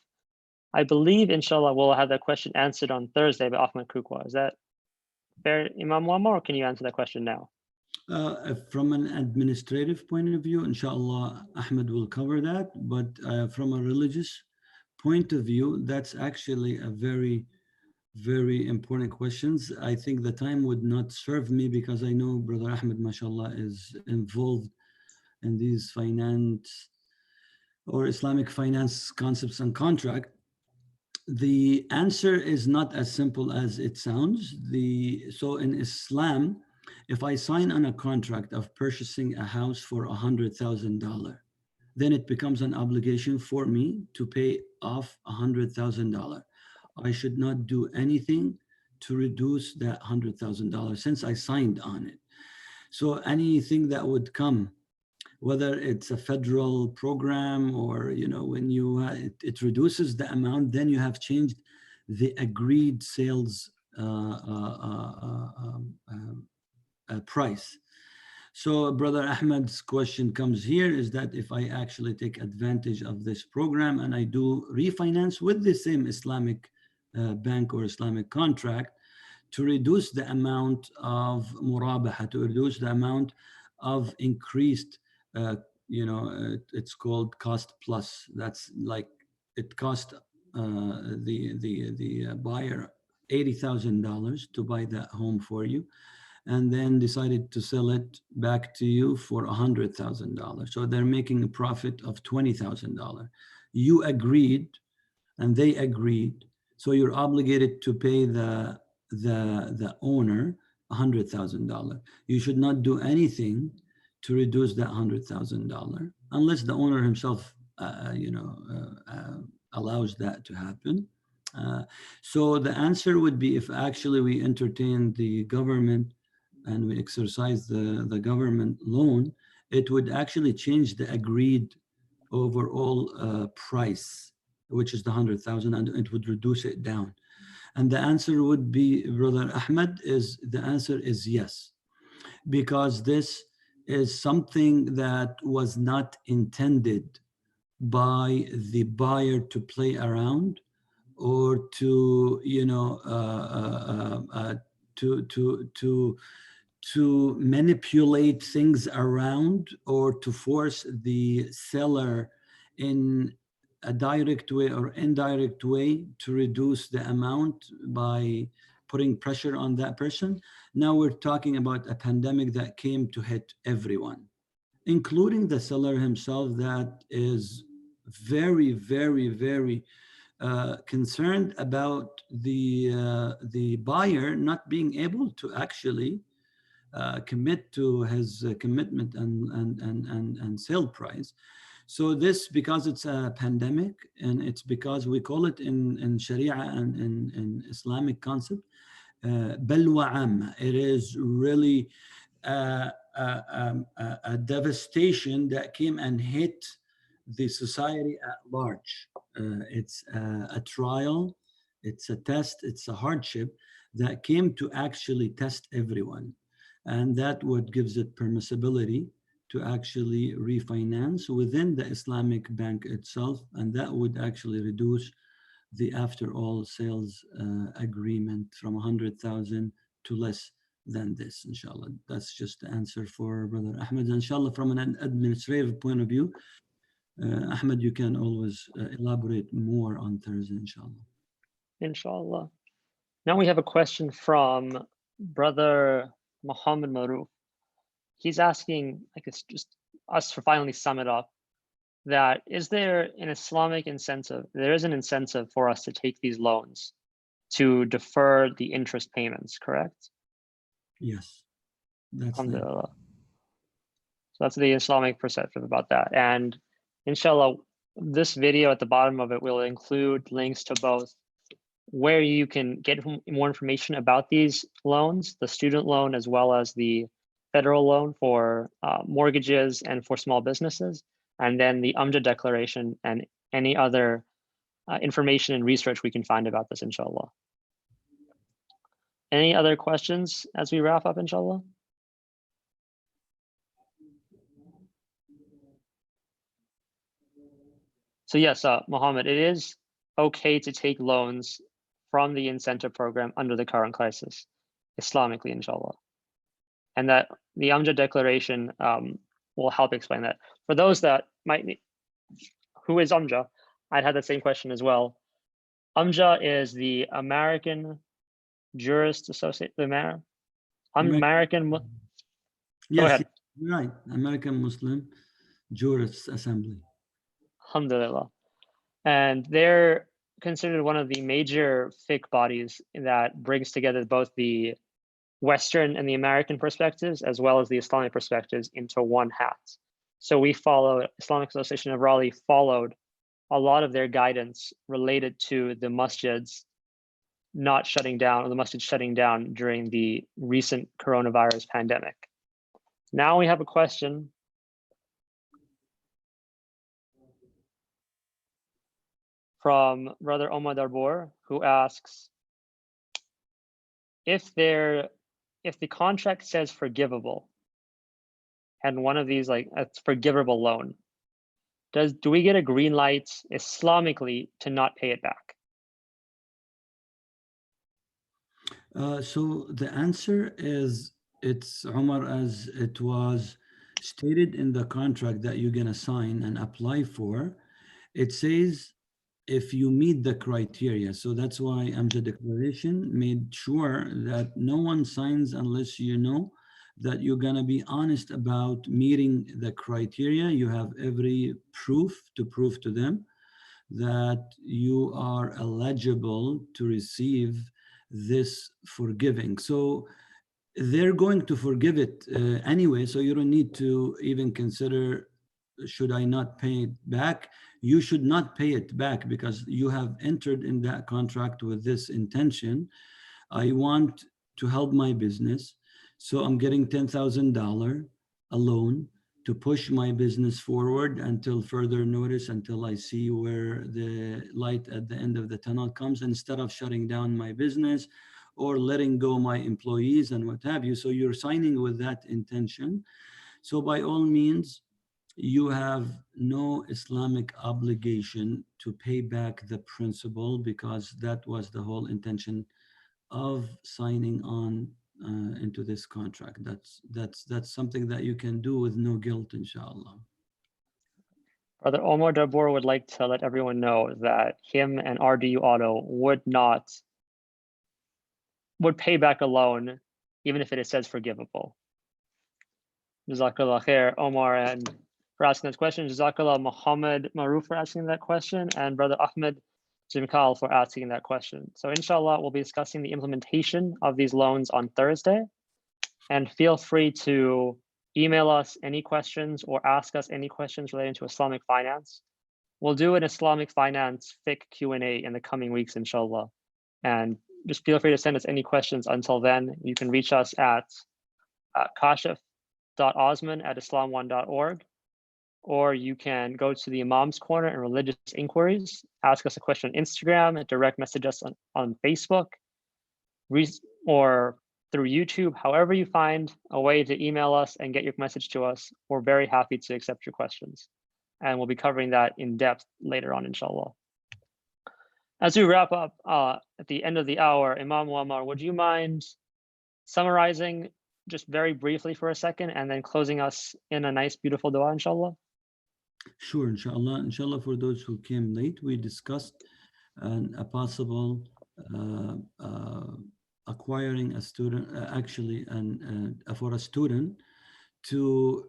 I believe, inshallah, we'll have that question answered on Thursday by Ahmed Kukwa. Is that fair, Imam Muammar, or can you answer that question now? From an administrative point of view, inshallah, Ahmed will cover that. But from a religious point of view, that's actually a very, very important questions. I think the time would not serve me, because I know Brother Ahmed, mashallah, is involved in these finance or Islamic finance concepts and contract. The answer is not as simple as it sounds. So in Islam, if I sign on a contract of purchasing a house for $100,000, then it becomes an obligation for me to pay off $100,000. I should not do anything to reduce that $100,000 since I signed on it. So anything that would come, whether it's a federal program or, when it reduces the amount, then you have changed the agreed sales price. So Brother Ahmed's question comes here is that if I actually take advantage of this program and I do refinance with the same Islamic bank or Islamic contract to reduce the amount of murabaha, to reduce the amount of increased, it's called cost plus. That's like it cost the buyer $80,000 to buy that home for you, and then decided to sell it back to you for $100,000. So they're making a profit of $20,000. You agreed, and they agreed. So you're obligated to pay the owner $100,000. You should not do anything to reduce that $100,000 unless the owner himself, allows that to happen. So the answer would be, if actually we entertain the government and we exercise the government loan, it would actually change the agreed overall price, which is the 100,000, and it would reduce it down. And the answer would be, Brother Ahmed, the answer is yes. because this is something that was not intended by the buyer to play around or to, to manipulate things around, or to force the seller in a direct way or indirect way to reduce the amount by putting pressure on that person. Now we're talking about a pandemic that came to hit everyone, including the seller himself, that is very, very, very concerned about the buyer not being able to actually commit to his commitment and sale price. So this, because it's a pandemic, and it's because we call it in Sharia and in Islamic concept, balwa amma. It is really a devastation that came and hit the society at large. It's a trial, it's a test, it's a hardship that came to actually test everyone. And that what gives it permissibility to actually refinance within the Islamic bank itself. And that would actually reduce the after all sales agreement from 100,000 to less than this, inshallah. That's just the answer for Brother Ahmed. Inshallah, from an administrative point of view, Ahmed, you can always elaborate more on Thursday, inshallah. Inshallah. Now we have a question from Brother Muhammad Maruf. He's asking, I guess, just us to finally sum it up, that is there an Islamic incentive? There is an incentive for us to take these loans to defer the interest payments, correct? Yes, that's Alhamdulillah. So that's the Islamic perspective about that. And inshallah, this video at the bottom of it will include links to both where you can get more information about these loans, the student loan, as well as the federal loan for mortgages and for small businesses, and then the UMJA declaration and any other information and research we can find about this, inshallah. Any other questions as we wrap up, inshallah? So yes, Mohammed, it is okay to take loans from the incentive program under the current crisis, Islamically, inshallah. And that the UMJA declaration will help explain that. For those that might need, who is UMJA? I'd had the same question as well. UMJA is the American Jurist Association, American. Yes, Go ahead. right. American Muslim Jurists Assembly. Alhamdulillah. And they're considered one of the major fiqh bodies that brings together both the Western and the American perspectives, as well as the Islamic perspectives, into one hat. So we follow, Islamic Association of Raleigh followed a lot of their guidance related to the masjids not shutting down, or the masjid shutting down during the recent coronavirus pandemic. Now we have a question from Brother Omar Darbor, who asks, if the contract says forgivable, and one of these, like a forgivable loan, do we get a green light Islamically to not pay it back? So the answer is, it's Omar, as it was stated in the contract that you're going to sign and apply for. It says if you meet the criteria. So that's why AMJA declaration made sure that no one signs unless you know that you're going to be honest about meeting the criteria. You have every proof to prove to them that you are eligible to receive this forgiving. So they're going to forgive it anyway, so you don't need to even consider, should I not pay it back? You should not pay it back, because you have entered in that contract with this intention. I want to help my business, so I'm getting $10,000 a loan to push my business forward until further notice, until I see where the light at the end of the tunnel comes, instead of shutting down my business or letting go my employees and what have you. So you're signing with that intention. So by all means, you have no Islamic obligation to pay back the principal, because that was the whole intention of signing on into this contract. That's something that you can do with no guilt, inshallah. Brother Omar Dabur would like to let everyone know that him and RDU Auto would pay back a loan, even if it says forgivable. Jazakallah khair, Omar, and for asking that question. Jazakallah Muhammad Maruf for asking that question, and Brother Ahmed Jimkal for asking that question. So inshallah, we'll be discussing the implementation of these loans on Thursday. And feel free to email us any questions or ask us any questions relating to Islamic finance. We'll do an Islamic finance fiqh Q&A in the coming weeks, inshallah. And just feel free to send us any questions. Until then, you can reach us at kashif.osman@islam1.org, or you can go to the Imam's Corner and Religious Inquiries, ask us a question on Instagram, and direct message us on Facebook, or through YouTube. However you find a way to email us and get your message to us, we're very happy to accept your questions. And we'll be covering that in depth later on, inshallah. As we wrap up at the end of the hour, Imam Muammar, would you mind summarizing just very briefly for a second and then closing us in a nice, beautiful dua, inshallah? Sure, inshallah. Inshallah, for those who came late, we discussed a possible acquiring a student, for a student to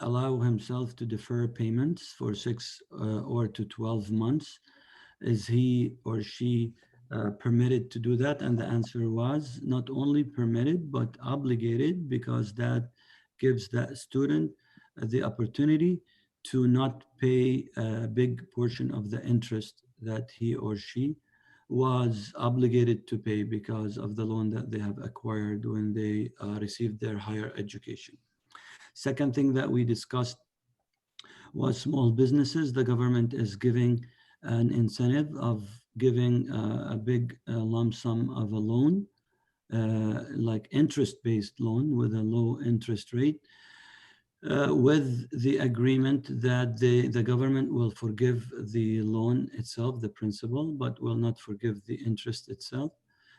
allow himself to defer payments for 6 or to 12 months. Is he or she permitted to do that? And the answer was not only permitted, but obligated, because that gives that student the opportunity to not pay a big portion of the interest that he or she was obligated to pay because of the loan that they have acquired when they received their higher education. Second thing that we discussed was small businesses. The government is giving an incentive of giving a big lump sum of a loan, like interest-based loan with a low interest rate, with the agreement that the government will forgive the loan itself, the principal, but will not forgive the interest itself.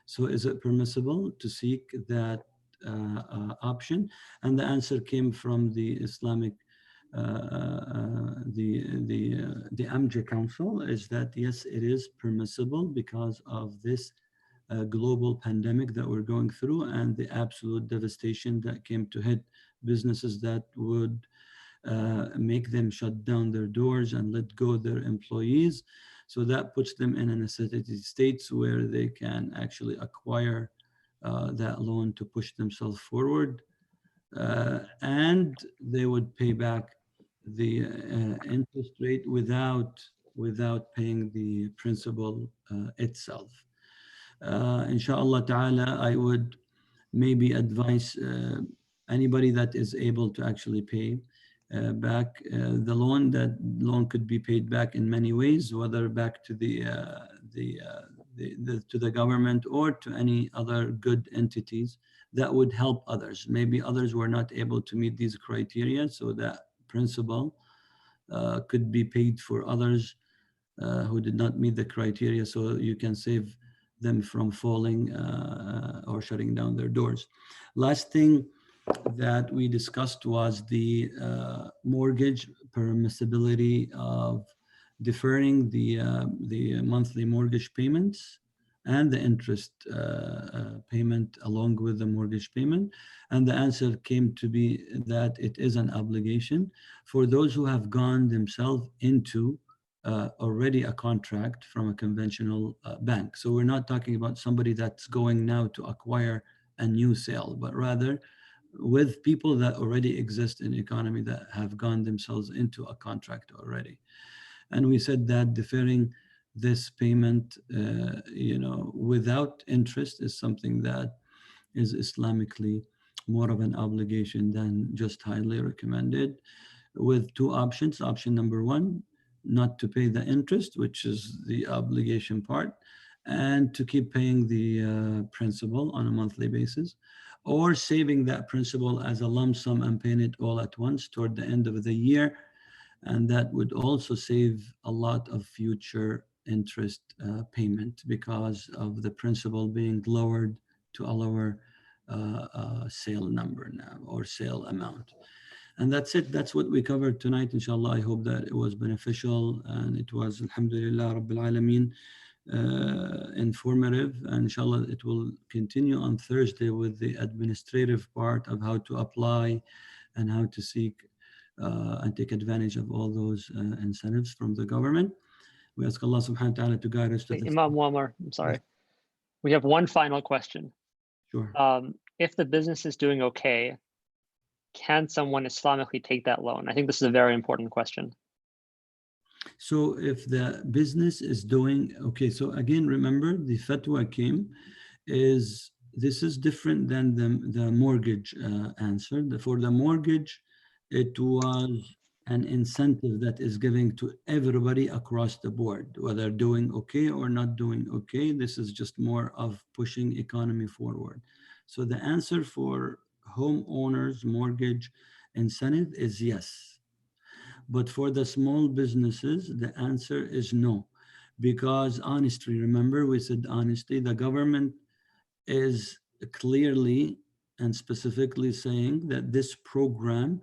So is it permissible to seek that option? And the answer came from the Islamic, the AMJA Council, is that yes, it is permissible because of this global pandemic that we're going through and the absolute devastation that came to hit businesses that would make them shut down their doors and let go their employees. So that puts them in a necessity states where they can actually acquire that loan to push themselves forward, and they would pay back the interest rate without paying the principal itself. Inshallah ta'ala, I would maybe advise anybody that is able to actually pay back the loan. That loan could be paid back in many ways, whether back to to the government or to any other good entities that would help others. Maybe others were not able to meet these criteria, so that principal could be paid for others who did not meet the criteria, so you can save them from falling or shutting down their doors. Last thing that we discussed was the mortgage permissibility of deferring the monthly mortgage payments and the interest payment along with the mortgage payment. And the answer came to be that it is an obligation for those who have gone themselves into already a contract from a conventional bank. So we're not talking about somebody that's going now to acquire a new sale, but rather with people that already exist in the economy that have gone themselves into a contract already. And we said that deferring this payment, without interest is something that is Islamically more of an obligation than just highly recommended, with two options. Option number one, not to pay the interest, which is the obligation part. and to keep paying the principal on a monthly basis, or saving that principal as a lump sum and paying it all at once toward the end of the year. And that would also save a lot of future interest payment because of the principal being lowered to a lower sale number now, or sale amount. And that's it. That's what we covered tonight, inshallah. I hope that it was beneficial, and it was, alhamdulillah, Rabbil Alameen, informative. And inshallah, it will continue on Thursday with the administrative part of how to apply and how to seek and take advantage of all those incentives from the government. We ask Allah subhanahu wa ta'ala to guide us to the... Imam Muammar, I'm sorry. We have one final question. Sure. If the business is doing okay, can someone Islamically take that loan? I think this is a very important question. So if the business is doing okay, so again, remember the fatwa came is, this is different than the mortgage answer. For the mortgage, it was an incentive that is giving to everybody across the board, whether doing okay or not doing okay. This is just more of pushing economy forward. So the answer for homeowners mortgage incentive is yes. But for the small businesses, the answer is no. Because honestly, remember we said honestly, the government is clearly and specifically saying that this program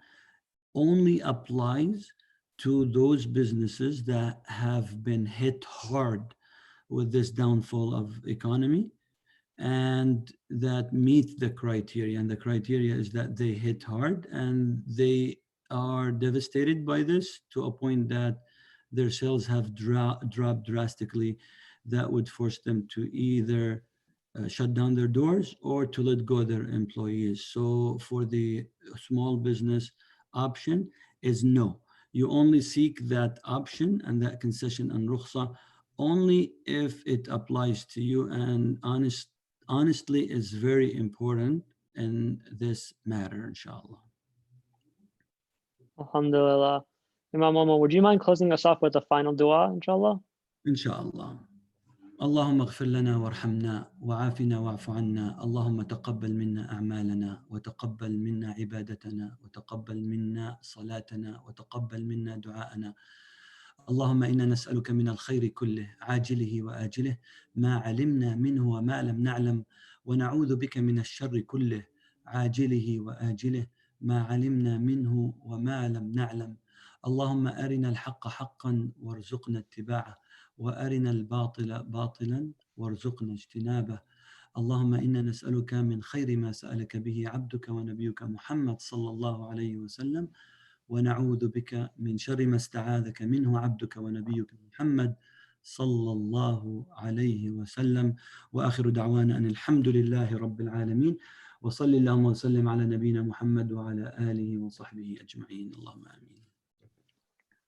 only applies to those businesses that have been hit hard with this downfall of economy and that meet the criteria. And the criteria is that they hit hard and they are devastated by this to a point that their sales have dropped drastically. That would force them to either shut down their doors or to let go their employees. So for the small business option is no. You only seek that option and that concession and rukhsa only if it applies to you, and honestly is very important in this matter, inshallah. Alhamdulillah. Imam Muammar, would you mind closing us off with a final dua, inshallah? Inshallah. اللهم اغفر لنا وارحمنا وعافنا واعف عنا اللهم تقبل منا أعمالنا وتقبل منا عبادتنا وتقبل منا صلاتنا وتقبل منا دعاءنا اللهم إنا نسألك من الخير كله عاجله وآجله ما علمنا منه وما لم نعلم ونعوذ بك من الشر كله عاجله وآجله ما علمنا منه وما لم نعلم اللهم أرنا الحق حقا وارزقنا اتباعه وأرنا الباطل باطلا وارزقنا اجتنابه اللهم إنا نسألك من خير ما سألك به عبدك ونبيك محمد صلى الله عليه وسلم ونعوذ بك من شر ما استعاذك منه عبدك ونبيك محمد صلى الله عليه وسلم وآخر دعوانا أن الحمد لله رب العالمين وصلى اللهم وسلم على نبينا محمد وعلى آله وصحبه أجمعين اللهم آمين.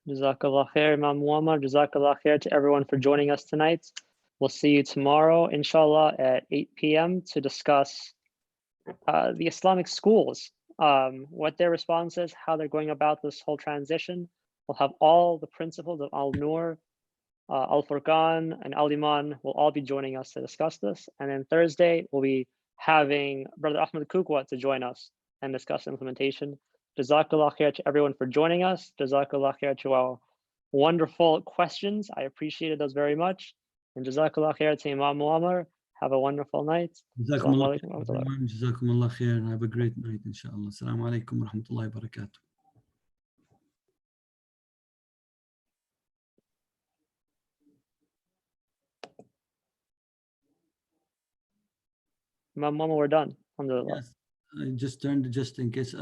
Jazakallah khair, Imam Muammar. Jazakallah khair to everyone for joining us tonight. We'll see you tomorrow, inshallah, at 8 p.m. to discuss the Islamic schools, what their response is, how they're going about this whole transition. We'll have all the principals of Al-Nur, Al-Furqan, and Al-Iman will all be joining us to discuss this. And then Thursday, we'll be having Brother Ahmed Kukwa to join us and discuss implementation. Jazakallah khair to everyone for joining us. Jazakallah khair to our wonderful questions. I appreciated those very much. And Jazakallah khair to Imam Muammar. Have a wonderful night. Jazakumullah khair. Have a great night, inshallah. Assalamu alaikum wa rahmatullahi wa barakatuh. Imam Muammar, we're done. Alhamdulillah. Yes, I just turned just in case.